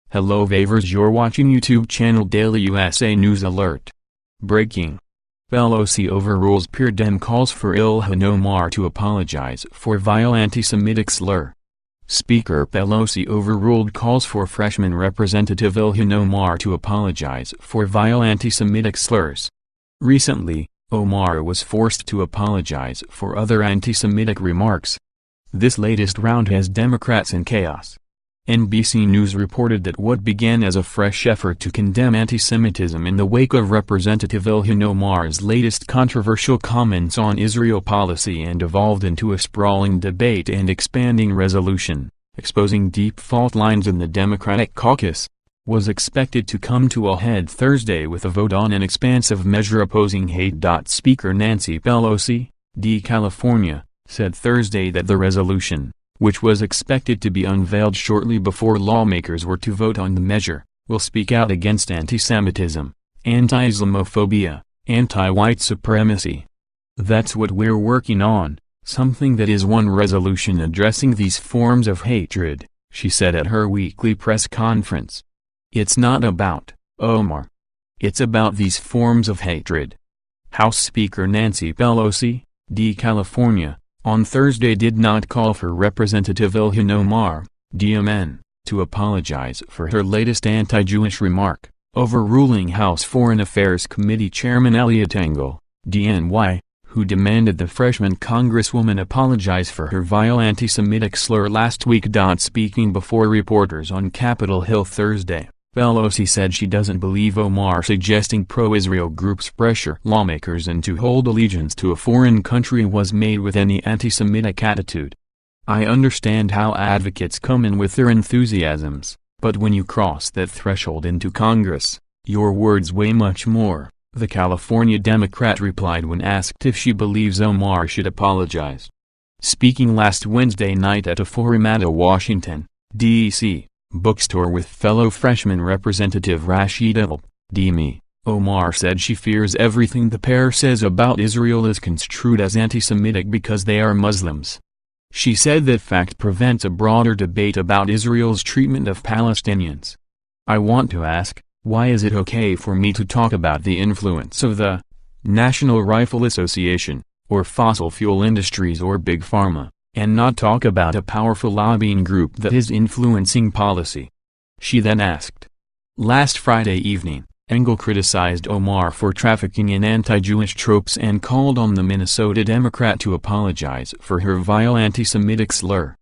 Hello Vavers, you're watching YouTube channel Daily USA News Alert. Breaking. Pelosi overrules peer Dem calls for Ilhan Omar to apologize for vile anti-Semitic slur. Speaker Pelosi overruled calls for freshman Representative Ilhan Omar to apologize for vile anti-Semitic slurs. Recently, Omar was forced to apologize for other anti-Semitic remarks. This latest round has Democrats in chaos. NBC News reported that what began as a fresh effort to condemn anti-Semitism in the wake of Representative Ilhan Omar's latest controversial comments on Israel policy and evolved into a sprawling debate and expanding resolution, exposing deep fault lines in the Democratic caucus, was expected to come to a head Thursday with a vote on an expansive measure opposing hate. Speaker Nancy Pelosi, D. California, said Thursday that the resolution, which was expected to be unveiled shortly before lawmakers were to vote on the measure, will speak out against anti-Semitism, anti-Islamophobia, anti-white supremacy. That's what we're working on, something that is one resolution addressing these forms of hatred, she said at her weekly press conference. It's not about Omar. It's about these forms of hatred. House Speaker Nancy Pelosi, D. California, on Thursday did not call for Representative Ilhan Omar, DMN, to apologize for her latest anti-Jewish remark, overruling House Foreign Affairs Committee Chairman Eliot Engel, DNY, who demanded the freshman congresswoman apologize for her vile anti-Semitic slur last week. Speaking before reporters on Capitol Hill Thursday, Pelosi said she doesn't believe Omar suggesting pro-Israel groups pressure lawmakers into hold allegiance to a foreign country was made with any anti-Semitic attitude. I understand how advocates come in with their enthusiasms, but when you cross that threshold into Congress, your words weigh much more, the California Democrat replied when asked if she believes Omar should apologize. Speaking last Wednesday night at a forum at a Washington, D.C. bookstore with fellow freshman Representative Rashida Tlaib, Omar said she fears everything the pair says about Israel is construed as anti-Semitic because they are Muslims. She said that fact prevents a broader debate about Israel's treatment of Palestinians. I want to ask, why is it okay for me to talk about the influence of the National Rifle Association, or fossil fuel industries or Big Pharma, and not talk about a powerful lobbying group that is influencing policy? She then asked. Last Friday evening, Engel criticized Omar for trafficking in anti-Jewish tropes and called on the Minnesota Democrat to apologize for her vile anti-Semitic slur.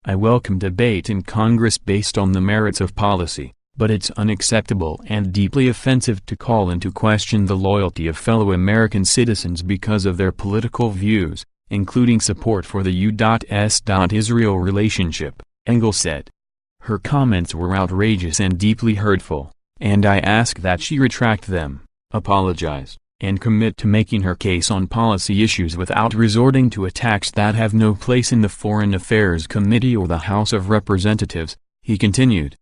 I welcome debate in Congress based on the merits of policy, but it's unacceptable and deeply offensive to call into question the loyalty of fellow American citizens because of their political views, including support for the U.S.-Israel relationship, Engel said. Her comments were outrageous and deeply hurtful, and I ask that she retract them, apologize, and commit to making her case on policy issues without resorting to attacks that have no place in the Foreign Affairs Committee or the House of Representatives, he continued.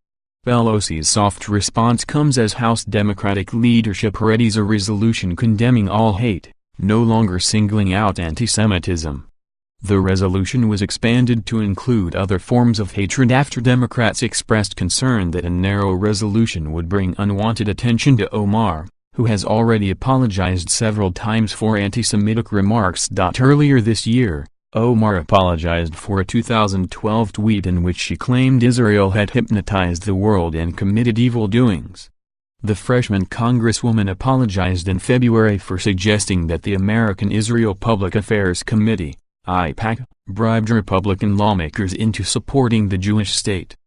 Pelosi's soft response comes as House Democratic leadership readies a resolution condemning all hate, no longer singling out anti-Semitism. The resolution was expanded to include other forms of hatred after Democrats expressed concern that a narrow resolution would bring unwanted attention to Omar, who has already apologized several times for anti-Semitic remarks. Earlier this year, Omar apologized for a 2012 tweet in which she claimed Israel had hypnotized the world and committed evil doings. The freshman congresswoman apologized in February for suggesting that the American Israel Public Affairs Committee, AIPAC, bribed Republican lawmakers into supporting the Jewish state.